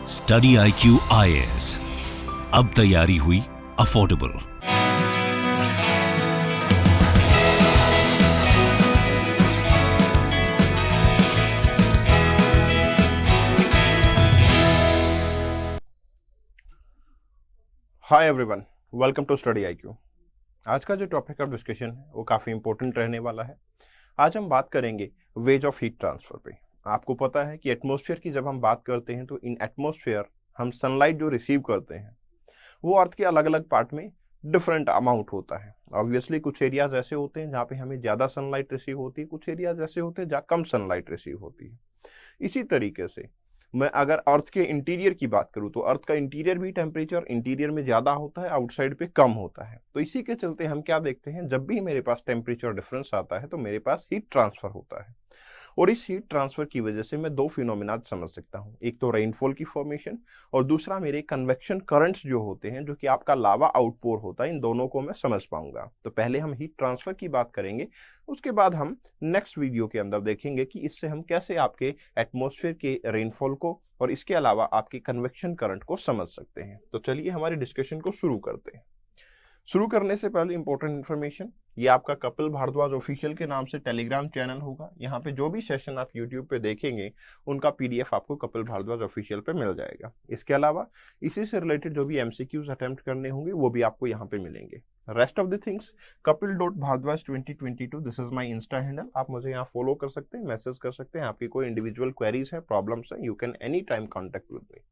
Study IQ IAS, अब तैयारी हुई affordable. Hi everyone, welcome to study IQ। आज का जो टॉपिक ऑफ डिस्कशन है वो काफ़ी इंपॉर्टेंट रहने वाला है। आज हम बात करेंगे वेज ऑफ हीट ट्रांसफर पे। आपको पता है कि एटमॉस्फेयर की जब हम बात करते हैं तो इन एटमॉस्फेयर हम सनलाइट जो रिसीव करते हैं वो अर्थ के अलग अलग पार्ट में डिफरेंट अमाउंट होता है। ऑब्वियसली कुछ एरियाज ऐसे होते हैं जहाँ पे हमें ज़्यादा सनलाइट रिसीव होती है, कुछ एरियाज ऐसे होते हैं जहाँ कम सनलाइट रिसीव होती है। इसी तरीके से मैं अगर अर्थ के इंटीरियर की बात करूं तो अर्थ का इंटीरियर भी टेम्परेचर इंटीरियर में ज़्यादा होता है, आउटसाइड पे कम होता है। तो इसी के चलते हम क्या देखते हैं, जब भी मेरे पास टेम्परेचर डिफरेंस आता है तो मेरे पास हीट ट्रांसफर होता है। और इस हीट ट्रांसफर की वजह से मैं दो फिनोमिना समझ सकता हूँ, एक तो रेनफॉल की फॉर्मेशन और दूसरा मेरे कन्वेक्शन करंट्स जो होते हैं, जो कि आपका लावा आउटपोर होता है। इन दोनों को मैं समझ पाऊंगा। तो पहले हम हीट ट्रांसफर की बात करेंगे, उसके बाद हम नेक्स्ट वीडियो के अंदर देखेंगे कि इससे हम कैसे आपके एटमॉस्फेयर के रेनफॉल को और इसके अलावा आपके कन्वेक्शन करंट को समझ सकते हैं। तो चलिए हमारी डिस्कशन को शुरू करते हैं। शुरू करने से पहले इंपॉर्टेंट इन्फॉर्मेशन, ये आपका कपिल भारद्वाज ऑफिशियल के नाम से टेलीग्राम चैनल होगा। यहाँ पे जो भी सेशन आप यूट्यूब पे देखेंगे उनका PDF आपको कपिल भारद्वाज ऑफिशियल पे मिल जाएगा। इसके अलावा इसी से रिलेटेड जो भी MCQs अटेम्प्ट करने होंगे वो भी आपको यहाँ पे मिलेंगे। Rest of the things kapil.bhardwaj2022 this is my Insta handle. आप मुझे यहाँ फॉलो कर सकते हैं, मैसेज कर सकते हैं। आपकी कोई इंडिविजुअल क्वेरीज है, प्रॉब्लम्स है, you can any time contact with me.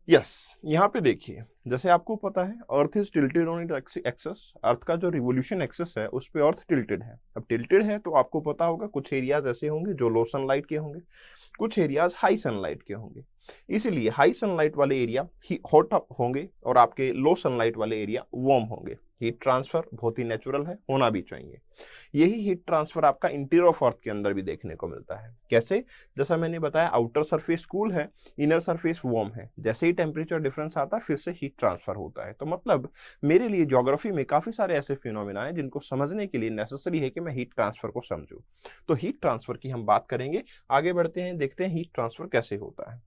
Yes, यहाँ पे देखिए, जैसे आपको पता है earth is tilted on it axis. Earth का जो रिवोल्यूशन एक्सेस है उस पे अर्थ टिल्टेड है। अब टिल्टेड है तो आपको पता होगा कुछ एरियाज ऐसे होंगे जो लो सनलाइट के होंगे, कुछ एरियाज हाई सनलाइट के होंगे। इसीलिए हाई सनलाइट वाले एरिया हॉट होंगे और आपके लो सनलाइट वाले एरिया वार्म होंगे। हीट ट्रांसफर बहुत ही नेचुरल है, होना भी चाहिए। यही हीट ट्रांसफर आपका इंटीरियर ऑफ अर्थ के अंदर भी देखने को मिलता है। कैसे? जैसा मैंने बताया, आउटर सरफेस कूल है, इनर सरफेस वार्म है। जैसे ही टेम्परेचर डिफरेंस आता है फिर से हीट ट्रांसफर होता है। तो मतलब मेरे लिए ज्योग्राफी में काफी सारे ऐसे फिनोमिना हैं जिनको समझने के लिए नेसेसरी है कि मैं हीट ट्रांसफर को समझूं। तो हीट ट्रांसफर की हम बात करेंगे। आगे बढ़ते हैं, देखते हैं हीट ट्रांसफर कैसे होता है।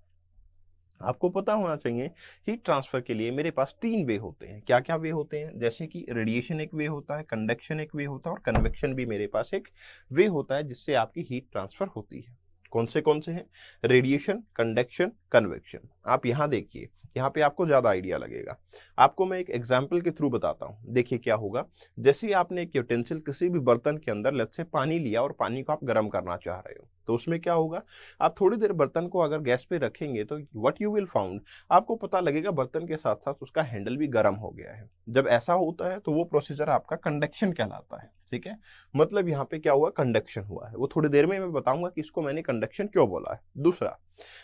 आपको पता होना चाहिए हीट ट्रांसफर के लिए मेरे पास 3 वे होते हैं। क्या क्या वे होते हैं? जैसे कि रेडिएशन एक वे होता है, कंडक्शन एक वे होता है और कन्वेक्शन भी मेरे पास एक वे होता है जिससे आपकी हीट ट्रांसफर होती है। कौन से हैं? Radiation, conduction, convection. आप यहाँ देखिए, यहाँ पे आपको ज्यादा आइडिया लगेगा। आपको मैं एक एग्जाम्पल के थ्रू बताता हूँ। देखिए क्या होगा, जैसे ही आपने एक यूटेंसिल किसी भी बर्तन के अंदर लेट्स से पानी लिया और पानी को आप गर्म करना चाह रहे हो, तो उसमें क्या होगा, आप थोड़ी देर बर्तन को अगर गैस पे रखेंगे तो व्हाट यू विल फाउंड, आपको पता लगेगा बर्तन के साथ साथ उसका हैंडल भी गर्म हो गया है। जब ऐसा होता है तो वो प्रोसीजर आपका कंडक्शन कहलाता है। ठीक है, मतलब यहाँ पे क्या हुआ, कंडक्शन हुआ है। वो थोड़ी देर में मैं बताऊंगा कि इसको मैंने कंडक्शन क्यों बोला है। दूसरा,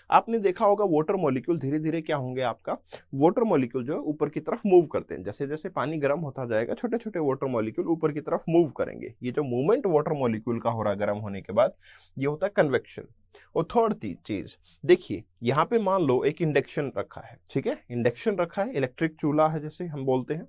आपने देखा होगा वाटर मॉलिक्यूल धीरे धीरे क्या होंगे, आपका वाटर मॉलिक्यूल जो है ऊपर की तरफ मूव करते हैं। जैसे जैसे पानी गर्म होता जाएगा छोटे छोटे वाटर मॉलिक्यूल ऊपर की तरफ मूव करेंगे। ये जो मूवमेंट वाटर मॉलिक्यूल का हो रहा है गर्म होने के बाद, ये होता है कन्वेक्शन। और थर्ड चीज देखिए, यहाँ पे मान लो एक इंडक्शन रखा है। ठीक है, इंडक्शन रखा है, इलेक्ट्रिक चूल्हा है जैसे हम बोलते हैं।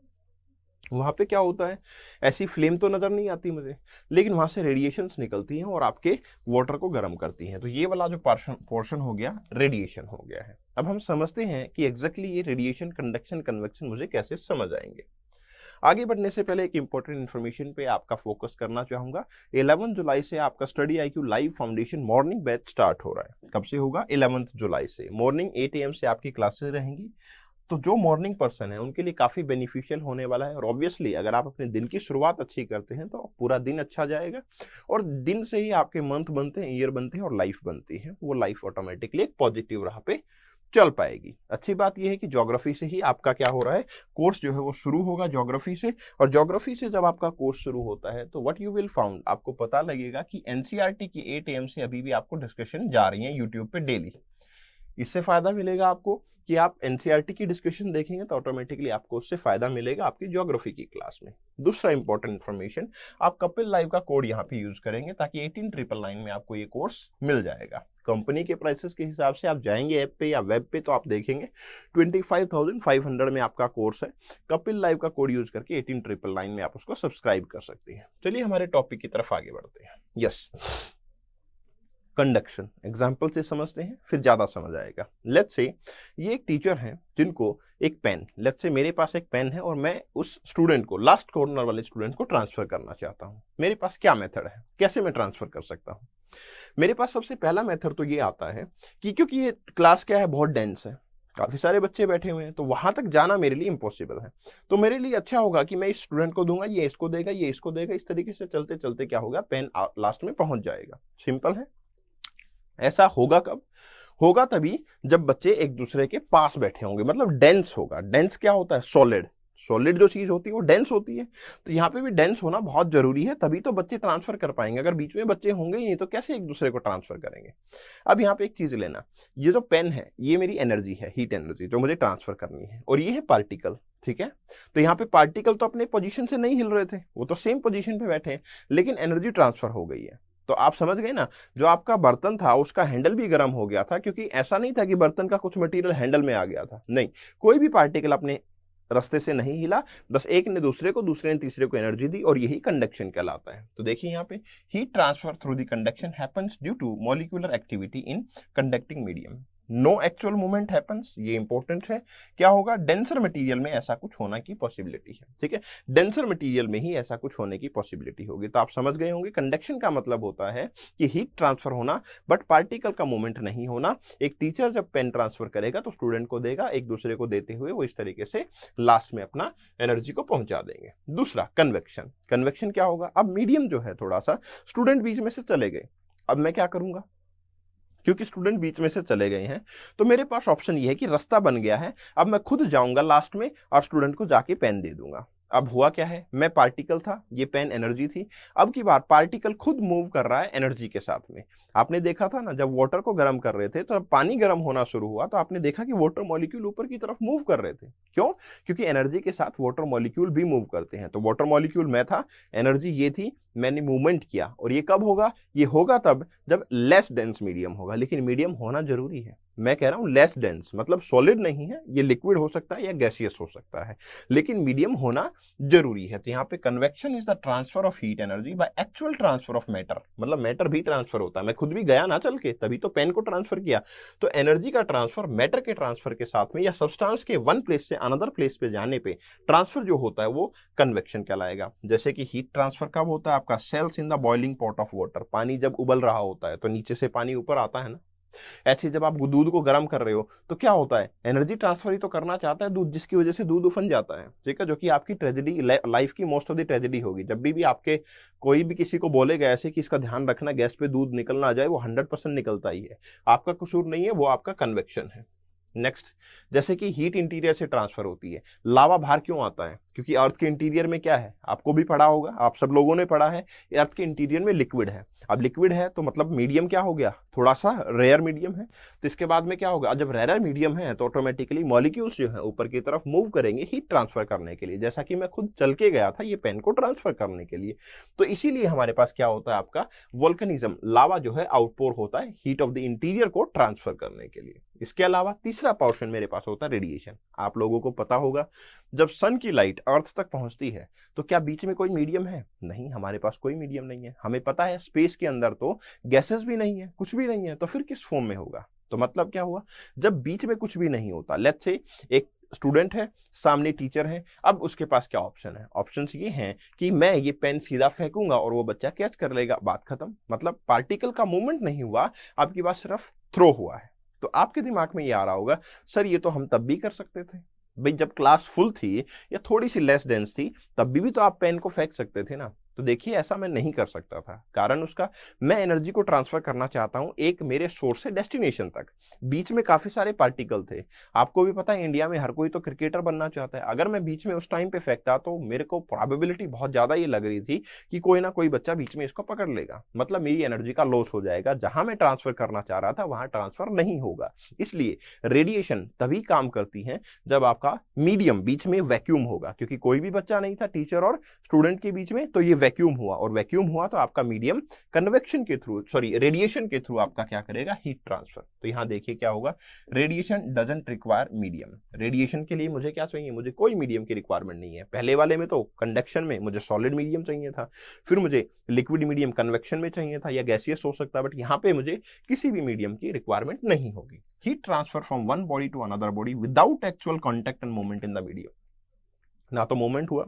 वहां पे क्या होता है, ऐसी फ्लेम तो नजर नहीं आती मुझे, लेकिन वहां से रेडिएशंस निकलती हैं और आपके वाटर को गर्म करती हैं। तो ये वाला जो पोर्शन हो गया, रेडिएशन हो गया है। अब हम समझते हैं कि एग्जैक्टली ये रेडिएशन, कंडक्शन, कन्वेक्शन मुझे कैसे समझ आएंगे। आगे बढ़ने से पहले एक इंपॉर्टेंट इन्फॉर्मेशन पे आपका फोकस करना चाहूंगा। 11 जुलाई से आपका study IQ live foundation morning batch start हो रहा है। कब से होगा? 11 जुलाई से। मॉर्निंग 8 AM से आपकी क्लासेस रहेंगी। तो जो मॉर्निंग पर्सन है उनके लिए काफी बेनिफिशियल होने वाला है। और ऑब्वियसली अगर आप अपने दिन की शुरुआत अच्छी करते हैं तो पूरा दिन अच्छा जाएगा, और दिन से ही आपके मंथ बनते हैं, ईयर बनते हैं और लाइफ बनती है। वो लाइफ ऑटोमेटिकली एक पॉजिटिव राह पे चल पाएगी। अच्छी बात यह है कि ज्योग्राफी से ही आपका क्या हो रहा है, कोर्स जो है वो शुरू होगा ज्योग्राफी से। और ज्योग्राफी से जब आपका कोर्स शुरू होता है तो व्हाट यू विल फाउंड, आपको पता लगेगा कि NCERT की 8 AM से अभी भी आपको डिस्कशन जा रही है यूट्यूब पे डेली। इससे फायदा मिलेगा आपको कि आप NCERT की डिस्कशन देखेंगे तो ऑटोमेटिकली आपको उससे फायदा मिलेगा आपकी ज्योग्राफी की क्लास में। दूसरा इंपॉर्टेंट इन्फॉर्मेशन, आप कपिल लाइव का कोड यहाँ पे यूज करेंगे ताकि 18999 में आपको ये कोर्स मिल जाएगा। कंपनी के प्राइसेस के हिसाब से आप जाएंगे ऐप पे या वेब पे तो आप देखेंगे 25,500 में आपका कोर्स है। कपिल लाइव का कोड यूज करके 18999 में आप उसको सब्सक्राइब कर सकते हैं। चलिए हमारे टॉपिक की तरफ आगे बढ़ते हैं। यस, कंडक्शन एग्जाम्पल से समझते हैं, फिर ज्यादा समझ आएगा। लेट्स से ये एक टीचर हैं जिनको एक पेन, लेट्स से मेरे पास एक पेन है और मैं उस स्टूडेंट को, लास्ट कॉर्नर वाले स्टूडेंट को ट्रांसफर करना चाहता हूं। मेरे पास क्या मेथड है, कैसे मैं ट्रांसफर कर सकता हूं? मेरे पास सबसे पहला मेथड तो ये आता है कि क्योंकि ये क्लास क्या है, बहुत डेंस है, काफी सारे बच्चे बैठे हुए हैं, तो वहां तक जाना मेरे लिए इम्पॉसिबल है। तो मेरे लिए अच्छा होगा कि मैं इस स्टूडेंट को दूंगा, ये इसको देगा, ये इसको देगा, इस तरीके से चलते चलते क्या होगा, पेन लास्ट में पहुंच जाएगा। सिंपल है। ऐसा होगा कब? होगा तभी जब बच्चे एक दूसरे के पास बैठे होंगे, मतलब डेंस होगा। डेंस क्या होता है? सॉलिड। सॉलिड जो चीज होती है वो डेंस होती है। तो यहाँ पे भी डेंस होना बहुत जरूरी है, तभी तो बच्चे ट्रांसफर कर पाएंगे। अगर बीच में बच्चे होंगे ही नहीं तो कैसे एक दूसरे को ट्रांसफर करेंगे? अब यहाँ पे एक चीज लेना, ये जो पेन है ये मेरी एनर्जी है, हीट एनर्जी जो मुझे ट्रांसफर करनी है, और ये है पार्टिकल। ठीक है, तो यहाँ पे पार्टिकल तो अपने पोजीशन से नहीं हिल रहे थे, वो तो सेम पोजीशन पे बैठे हैं, लेकिन एनर्जी ट्रांसफर हो गई है। तो आप समझ गए ना, जो आपका बर्तन था उसका हैंडल भी गर्म हो गया था, क्योंकि ऐसा नहीं था कि बर्तन का कुछ मटेरियल हैंडल में आ गया था, नहीं, कोई भी पार्टिकल अपने रास्ते से नहीं हिला, बस एक ने दूसरे को, दूसरे ने तीसरे को एनर्जी दी, और यही कंडक्शन कहलाता है। तो देखिए यहाँ पे, heat transfer through the conduction happens due to molecular activity in conducting medium. No actual movement happens, ये इंपॉर्टेंट है। क्या होगा? डेंसर मटेरियल में ऐसा कुछ होना की पॉसिबिलिटी है। ठीक है, डेंसर मटेरियल में ही ऐसा कुछ होने की पॉसिबिलिटी होगी। तो आप समझ गए होंगे, कंडक्शन का मतलब होता है कि हीट ट्रांसफर होना, बट पार्टिकल का मूवमेंट नहीं होना। एक टीचर जब पेन ट्रांसफर करेगा तो स्टूडेंट को देगा, एक दूसरे को देते हुए वो इस तरीके से लास्ट में अपना एनर्जी को पहुंचा देंगे। दूसरा, कन्वेक्शन। कन्वेक्शन क्या होगा? अब मीडियम जो है थोड़ा सा, स्टूडेंट बीच में से चले गए, अब मैं क्या करूंगा? क्योंकि स्टूडेंट बीच में से चले गए हैं तो मेरे पास ऑप्शन ये है कि रास्ता बन गया है, अब मैं खुद जाऊंगा लास्ट में और स्टूडेंट को जाके पेन दे दूंगा। अब हुआ क्या है, मैं पार्टिकल था, ये पेन एनर्जी थी। अब की बार पार्टिकल खुद मूव कर रहा है एनर्जी के साथ में। आपने देखा था ना, जब वाटर को गर्म कर रहे थे तो जब पानी गर्म होना शुरू हुआ तो आपने देखा कि वाटर मॉलिक्यूल ऊपर की तरफ मूव कर रहे थे। क्यों? क्योंकि एनर्जी के साथ वाटर मॉलिक्यूल भी मूव करते हैं। तो वाटर मॉलिक्यूल मैं था, एनर्जी ये थी, मैंने मूवमेंट किया। और ये कब होगा? ये होगा तब जब लेस डेंस मीडियम होगा। लेकिन मीडियम होना जरूरी है, मैं कह रहा हूं लेस डेंस, मतलब सॉलिड नहीं है, ये लिक्विड हो सकता है या गैसियस हो सकता है, लेकिन मीडियम होना जरूरी है। तो यहाँ पे convection is the transfer of heat energy by actual transfer of matter, मतलब मैटर भी ट्रांसफर होता है। मैं खुद भी गया ना चल के, तभी तो पेन को ट्रांसफर किया। तो एनर्जी का ट्रांसफर मैटर के ट्रांसफर के साथ में, या सब्सटेंस के वन प्लेस से अनदर प्लेस पे जाने पे ट्रांसफर जो होता है वो कन्वेक्शन कहलाएगा। जैसे कि हीट ट्रांसफर कब होता है? आपका cells in the boiling pot of water, पानी जब उबल रहा होता है तो नीचे से पानी ऊपर आता है ना। ऐसे जब आप दूध को गर्म कर रहे हो तो क्या होता है? एनर्जी ट्रांसफर ही तो करना चाहता है दूध, जिसकी वजह से दूध उफन जाता है। ठीक है, जो कि आपकी ट्रेजेडी, लाइफ की मोस्ट ऑफ द ट्रेजेडी होगी। जब भी आपके कोई भी किसी को बोलेगा ऐसे कि इसका ध्यान रखना गैस पे दूध निकल ना जाए, वो 100% निकलता ही है। आपका कसूर नहीं है, वो आपका कन्वेक्शन है। नेक्स्ट, जैसे कि हीट इंटीरियर से ट्रांसफर होती है। लावा बाहर क्यों आता है? क्योंकि अर्थ के इंटीरियर में क्या है? आपको भी पढ़ा होगा, आप सब लोगों ने पढ़ा है, अर्थ के इंटीरियर में लिक्विड है। अब लिक्विड है तो मतलब मीडियम क्या हो गया? थोड़ा सा रेयर मीडियम है। तो इसके बाद में क्या होगा? जब रेयर मीडियम है तो ऑटोमेटिकली मॉलिक्यूल्स जो है ऊपर की तरफ मूव करेंगे हीट ट्रांसफर करने के लिए, जैसा कि मैं खुद चल के गया था ये पेन को ट्रांसफर करने के लिए। तो इसीलिए हमारे पास क्या होता है? आपका वोल्केनिज्म, लावा जो है आउटपोर होता है हीट ऑफ द इंटीरियर को ट्रांसफर करने के लिए। इसके अलावा तीसरा पोर्शन मेरे पास होता है रेडिएशन। आप लोगों को पता होगा, जब सन की लाइट अर्थ तक पहुंचती है तो क्या बीच में कोई मीडियम है? नहीं, हमारे पास कोई मीडियम नहीं है। हमें पता है स्पेस के अंदर तो गैसेस भी नहीं है, कुछ भी नहीं है, तो फिर किस फॉर्म में होगा? तो मतलब क्या हुआ? जब बीच में कुछ भी नहीं होता, लेट्स से एक स्टूडेंट है, सामने टीचर है, अब उसके पास क्या ऑप्शन है? ऑप्शंस ये हैं कि मैं ये पेन सीधा फेंकूंगा और वो बच्चा कैच कर लेगा, बात खत्म। मतलब पार्टिकल का मूवमेंट नहीं हुआ, आपकी बात सिर्फ थ्रो हुआ है। तो आपके दिमाग में ये आ रहा होगा, सर ये तो हम तब भी कर सकते थे भाई, जब क्लास फुल थी या थोड़ी सी लेस डेंस थी तब भी तो आप पेन को फेंक सकते थे ना। तो देखिए, ऐसा मैं नहीं कर सकता था, कारण उसका, मैं एनर्जी को ट्रांसफर करना चाहता हूं एक मेरे सोर्स से डेस्टिनेशन तक। बीच में काफी सारे पार्टिकल थे। आपको भी पता है इंडिया में हर कोई तो क्रिकेटर बनना चाहता है। अगर मैं बीच में उस टाइम पे फेंकता तो मेरे को प्रोबेबिलिटी बहुत ज्यादा ये लग रही थी कि कोई ना कोई बच्चा बीच में इसको पकड़ लेगा, मतलब मेरी एनर्जी का लॉस हो जाएगा। जहां मैं ट्रांसफर करना चाह रहा था वहां ट्रांसफर नहीं होगा। इसलिए रेडिएशन तभी काम करती है जब आपका मीडियम बीच में वैक्यूम होगा, क्योंकि कोई भी बच्चा नहीं था टीचर और स्टूडेंट के बीच में, तो ये वैक्यूम हुआ, और वैक्यूम हुआ तो आपका मीडियम कन्वेक्शन के थ्रू, सॉरी रेडिएशन के थ्रू आपका क्या करेगा, हीट ट्रांसफर। तो यहाँ देखिए क्या होगा, radiation doesn't require medium. Radiation के लिए मुझे क्या चाहिए, मुझे कोई मीडियम की रिक्वायरमेंट नहीं है। पहले वाले में तो कंडक्शन में मुझे सॉलिड मीडियम चाहिए था, फिर मुझे लिक्विड मीडियम कन्वेक्शन में चाहिए था, या गैसियस हो सकता है, बट यहाँ पे मुझे किसी भी मीडियम की रिक्वायरमेंट नहीं होगी। Heat transfer from one body to another body without actual contact and movement in the medium. ना तो मूवमेंट हुआ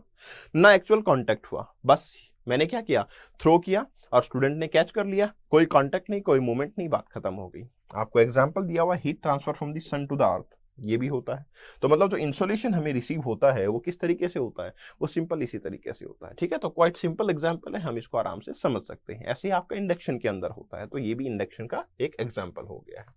ना एक्चुअल कांटेक्ट हुआ, बस मैंने क्या किया, थ्रो किया और स्टूडेंट ने कैच कर लिया, कोई कांटेक्ट नहीं, कोई मूवमेंट नहीं, बात खत्म हो गई। आपको एग्जांपल दिया हुआ heat transfer from the sun to the earth, ये भी होता है। तो मतलब जो इंसोलेशन हमें रिसीव होता है वो किस तरीके से होता है, वो सिंपल इसी तरीके से होता है। ठीक है, तो क्वाइट सिंपल एग्जांपल है, हम इसको आराम से समझ सकते हैं। ऐसे ही आपका इंडक्शन के अंदर होता है, तो ये भी इंडक्शन का एक एग्जाम्पल हो गया है।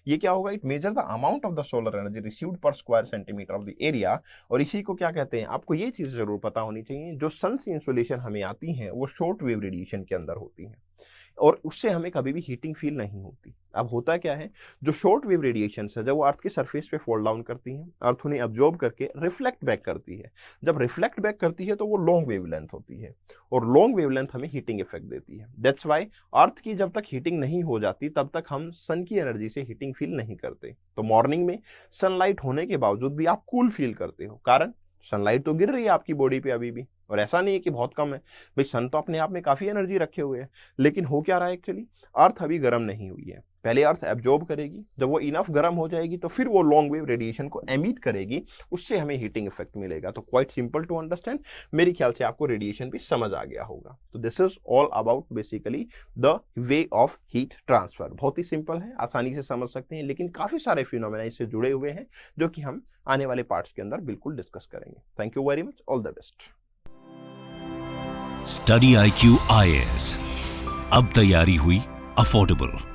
ये क्या होगा, it measure the amount of the solar energy received per square centimetre of the area. और इसी को क्या कहते हैं, आपको ये चीज जरूर पता होनी चाहिए, जो सन से इंसोलेशन हमें आती है वो शॉर्ट वेव रेडिएशन के अंदर होती है, और उससे हमें कभी भी हीटिंग फील नहीं होती। अब होता क्या है, जो शॉर्ट वेव रेडिएशन है, जब वो अर्थ की सरफेस पे फॉल डाउन करती हैं, अर्थ उन्हें अब्जॉर्ब करके रिफ्लेक्ट बैक करती है। जब रिफ्लेक्ट बैक करती है तो वो लॉन्ग वेवलेंथ होती है, और लॉन्ग वेवलेंथ हमें हीटिंग इफेक्ट देती है। दैट्स वाई अर्थ की जब तक हीटिंग नहीं हो जाती तब तक हम सन की एनर्जी से हीटिंग फील नहीं करते। तो मॉर्निंग में सनलाइट होने के बावजूद भी आप कूल फील करते हो, कारण सनलाइट तो गिर रही है आपकी बॉडी पे अभी भी, और ऐसा नहीं है कि बहुत कम है भाई, सन तो अपने आप में काफी एनर्जी रखे हुए है। लेकिन हो क्या रहा है, एक्चुअली अर्थ अभी गर्म नहीं हुई है। पहले अर्थ एब्जॉर्ब करेगी, जब वो इनफ गर्म हो जाएगी तो फिर वो लॉन्ग वेव रेडिएशन को एमिट करेगी, उससे हमें हीटिंग इफेक्ट मिलेगा। तो क्वाइट सिंपल टू अंडरस्टैंड, मेरे ख्याल से आपको रेडिएशन भी समझ आ गया होगा। तो this is all about basically the way of heat transfer. बहुत ही सिंपल है, आसानी से समझ सकते हैं, लेकिन काफी सारे फिनोमेना इससे जुड़े हुए हैं जो कि हम आने वाले पार्ट्स के अंदर बिल्कुल डिस्कस करेंगे। Thank you very much, all the best. Study IQ IAS, अब तैयारी हुई अफोर्डेबल।